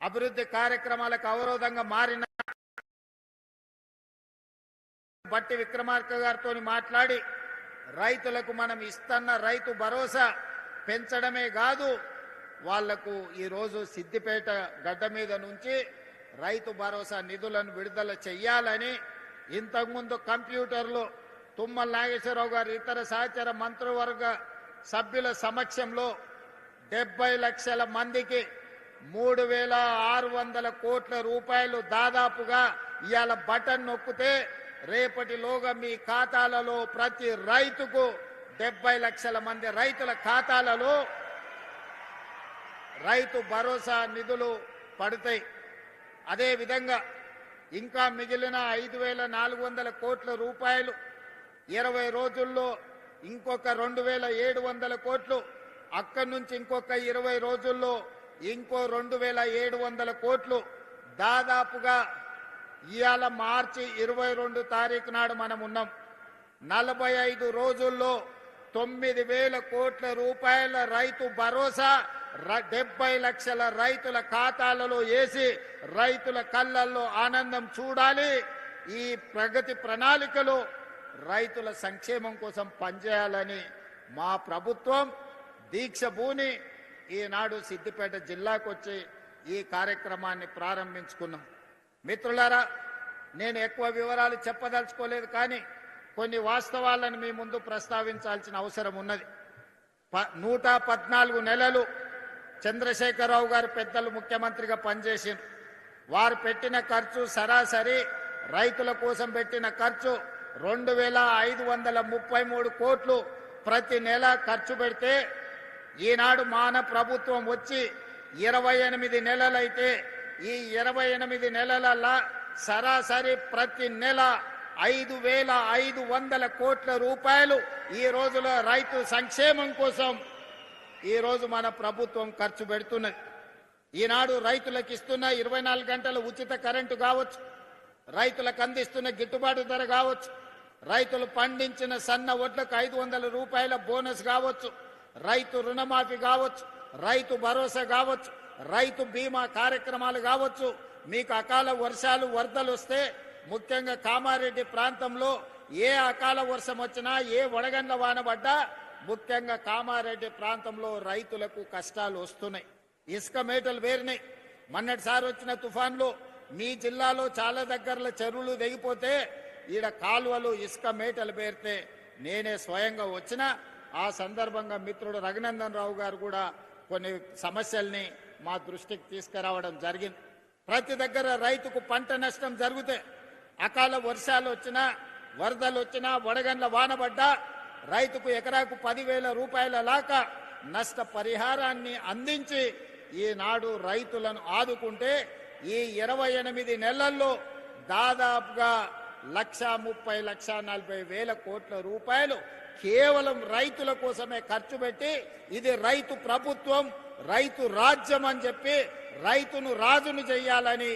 అభివృద్ధి కార్యక్రమాలకు అవరోధంగా మారిన బట్టి విక్రమార్క గారితో మాట్లాడి రైతులకు మనం ఇస్తున్న రైతు భరోసా పెంచడమే కాదు, వాళ్లకు ఈరోజు సిద్దిపేట గడ్డ మీద నుంచి రైతు భరోసా నిధులను విడుదల చెయ్యాలని ఇంతకుముందు కంప్యూటర్లో తుమ్మల నాగేశ్వరరావు గారు ఇతర సహచర మంత్రివర్గ సభ్యుల సమక్షంలో 70 లక్షల మందికి 3,600 కోట్ల రూపాయలు దాదాపుగా ఇవాళ బటన్ నొక్కితే రేపటిలోగా మీ ఖాతాలలో ప్రతి రైతుకు 70 లక్షల మంది రైతుల ఖాతాలలో రైతు భరోసా నిధులు పడతాయి. అదేవిధంగా ఇంకా మిగిలిన 5,400 కోట్ల రూపాయలు 20 రోజుల్లో ఇంకొక 2,700 కోట్లు, అక్కడి నుంచి ఇంకొక 20 రోజుల్లో ఇంకో 2,700 కోట్లు, దాదాపుగా ఇవాళ మార్చి 22 తారీఖు నాడు మనం ఉన్నాం. 45 రోజుల్లో 9,000 కోట్ల రూపాయల రైతు భరోసా 70 లక్షల రైతుల ఖాతాలలో వేసి రైతుల కళ్ళల్లో ఆనందం చూడాలి. ఈ ప్రగతి ప్రణాళికలో రైతుల సంక్షేమం కోసం పనిచేయాలని మా ప్రభుత్వం దీక్ష భూని ఈనాడు సిద్దిపేట జిల్లాకు వచ్చి ఈ కార్యక్రమాన్ని ప్రారంభించుకున్నాం. మిత్రులారా, నేను ఎక్కువ వివరాలు చెప్పదలుచుకోలేదు, కానీ కొన్ని వాస్తవాలను మీ ముందు ప్రస్తావించాల్సిన అవసరం ఉన్నది. 114 నెలలు చంద్రశేఖరరావు గారు పెద్దలు ముఖ్యమంత్రిగా పనిచేసింది. వారు పెట్టిన ఖర్చు సరాసరి రైతుల కోసం పెట్టిన ఖర్చు 2,533 కోట్లు ప్రతి నెల ఖర్చు పెడితే, ఈనాడు మాన ప్రభుత్వం వచ్చి 28 నెలలైతే ఈ 28 నెలల సరాసరి ప్రతి నెల 5,500 కోట్ల రూపాయలు ఈ రోజులో రైతు సంక్షేమం కోసం ఈ రోజు మన ప్రభుత్వం ఖర్చు పెడుతున్నది. ఈనాడు రైతులకు ఇస్తున్న 24 గంటల ఉచిత కరెంటు కావచ్చు, రైతులకు అందిస్తున్న గిట్టుబాటు ధర కావచ్చు, రైతులు పండించిన సన్న వడ్లకు 500 రూపాయల బోనస్ కావచ్చు, రైతు రుణమాఫీ కావచ్చు, రైతు భరోసా కావచ్చు, రైతు బీమా కార్యక్రమాలు కావచ్చు. మీకు అకాల వర్షాలు వరదలు వస్తే ముఖ్యంగా కామారెడ్డి ప్రాంతంలో ఏ అకాల వర్షం వచ్చినా, ఏ వడగండ్ల వాన పడ్డా ముఖ్యంగా కామారెడ్డి ప్రాంతంలో రైతులకు కష్టాలు వస్తున్నాయి. ఇసుక మేటలు వేరినాయి. మొన్నటిసారి వచ్చిన తుఫాన్లో మీ జిల్లాలో చాలా దగ్గరలో చెరువులు తెగిపోతే ఈడ కాలువలు ఇసుక మేటలు పేరితే నేనే స్వయంగా వచ్చిన. ఆ సందర్భంగా మిత్రుడు రఘునందన్ రావు గారు కూడా కొన్ని సమస్యల్ని మా దృష్టికి తీసుకురావడం జరిగింది. ప్రతి దగ్గర రైతుకు పంట నష్టం జరిగితే, అకాల వర్షాలు వచ్చినా, వరదలు వచ్చినా, వడగండ్ల వానబడ్డా రైతుకు ఎకరాకు 10,000 రూపాయల లాగా నష్ట పరిహారాన్ని అందించి ఈనాడు రైతులను ఆదుకుంటే ఈ 28 నెలల్లో దాదాపుగా 1,30,40,000 కోట్ల రూపాయలు కేవలం రైతుల కోసమే ఖర్చు పెట్టి, ఇది రైతు ప్రభుత్వం, రైతు రాజ్యం అని చెప్పి రైతును రాజును చెయ్యాలని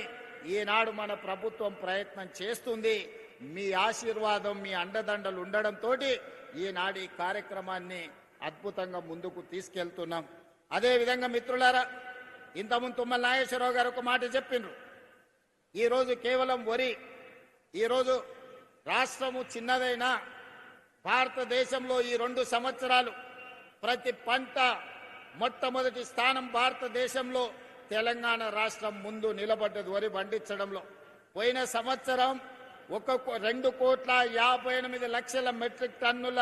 ఈనాడు మన ప్రభుత్వం ప్రయత్నం చేస్తుంది. మీ ఆశీర్వాదం, మీ అండదండలు ఉండడంతో ఈనాడు ఈ కార్యక్రమాన్ని అద్భుతంగా ముందుకు తీసుకెళ్తున్నాం. అదేవిధంగా మిత్రులారా, ఇంతకుముందు తుమ్మల నాగేశ్వరరావు గారు ఒక మాట చెప్పిండ్రు. ఈరోజు కేవలం వరి, ఈరోజు రాష్ట్రము చిన్నదైనా భారతదేశంలో ఈ 2 సంవత్సరాలు ప్రతి పంట మొట్టమొదటి స్థానం భారతదేశంలో తెలంగాణ రాష్ట్రం ముందు నిలబడ్డది వరి పండించడంలో. పోయిన సంవత్సరం 2,58,00,000 మెట్రిక్ టన్నుల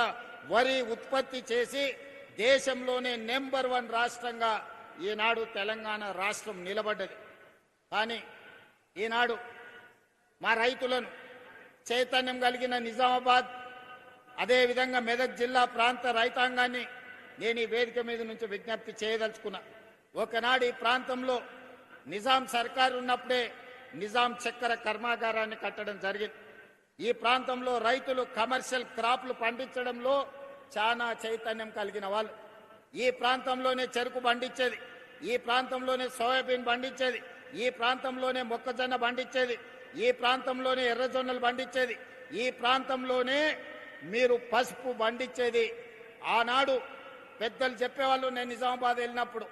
వరి ఉత్పత్తి చేసి దేశంలోనే నెంబర్ 1 రాష్ట్రంగా ఈనాడు తెలంగాణ రాష్ట్రం నిలబడ్డది. కానీ ఈనాడు మా రైతులను చైతన్యం కలిగిన నిజామాబాద్, అదేవిధంగా మెదక్ జిల్లా ప్రాంత రైతాంగాన్ని నేను ఈ వేదిక మీద నుంచి విజ్ఞప్తి చేయదలుచుకున్నా. ఒకనాడు ఈ ప్రాంతంలో నిజాం సర్కారు ఉన్నప్పుడే నిజాం చక్కెర కర్మాగారాన్ని కట్టడం జరిగింది. ఈ ప్రాంతంలో రైతులు కమర్షియల్ క్రాప్లు పండించడంలో చాలా చైతన్యం కలిగిన వాళ్ళు. ఈ ప్రాంతంలోనే చెరుకు పండించేది, ఈ ప్రాంతంలోనే సోయాబీన్ పండించేది, ఈ ప్రాంతంలోనే మొక్కజొన్న పండించేది, ఈ ప్రాంతంలోనే ఎర్రజొన్నలు పండించేది, ఈ ప్రాంతంలోనే మీరు పసుపు పండించేది. ఆనాడు పెద్దలు చెప్పేవాళ్ళు, నేను నిజామాబాద్ వెళ్ళినప్పుడు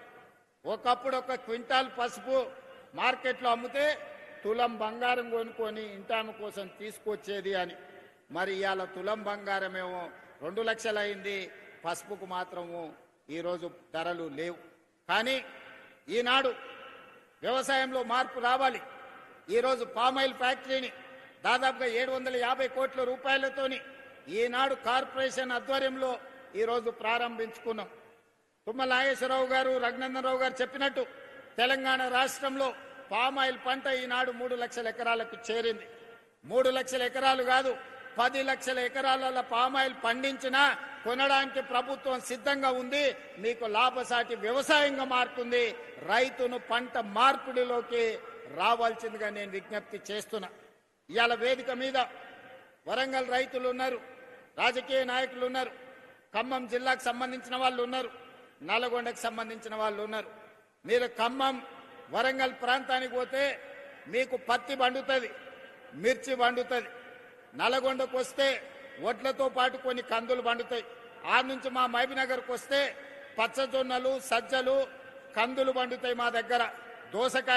ఒకప్పుడు 1 క్వింటాల్ పసుపు మార్కెట్లో అమ్మితే తులం బంగారం కొనుక్కొని ఇంటామ కోసం తీసుకొచ్చేది అని. మరి ఇవాళ తులం బంగారం ఏమో 2 లక్షలు అయింది, పసుపుకు మాత్రము ఈరోజు ధరలు లేవు. కానీ ఈనాడు వ్యవసాయంలో మార్పు రావాలి. ఈరోజు పామాయిల్ ఫ్యాక్టరీని దాదాపుగా 750 కోట్ల రూపాయలతోని ఈనాడు కార్పొరేషన్ ఆధ్వర్యంలో ఈరోజు ప్రారంభించుకున్నాం. తుమ్మల నాగేశ్వరరావు గారు, రఘునందనరావు గారు చెప్పినట్టు తెలంగాణ రాష్ట్రంలో పామాయిల్ పంట ఈనాడు 3 లక్షల ఎకరాలకు చేరింది. 3 లక్షల ఎకరాలు కాదు, 10 లక్షల ఎకరాల పామాయిల్ పండించినా కొనడానికి ప్రభుత్వం సిద్ధంగా ఉంది. మీకు లాభసాటి వ్యవసాయంగా మారుతుంది. రైతును పంట మార్పిడిలోకి రావాల్సిందిగా నేను విజ్ఞప్తి చేస్తున్నా. ఇవాళ వేదిక మీద వరంగల్ రైతులు ఉన్నారు, రాజకీయ నాయకులు ఉన్నారు, ఖమ్మం జిల్లాకు సంబంధించిన వాళ్ళు ఉన్నారు, నల్గొండకు సంబంధించిన వాళ్ళు ఉన్నారు. మీరు ఖమ్మం వరంగల్ ప్రాంతానికి పోతే మీకు పత్తి పండుతుంది, మిర్చి పండుతుంది. నల్గొండకు వస్తే వడ్లతో పాటు కొన్ని కందులు పండుతాయి. ఆ నుంచి మా మహబూబ్నగర్కి వస్తే పచ్చజొన్నలు, సజ్జలు, కందులు పండుతాయి. మా దగ్గర దోసకాయ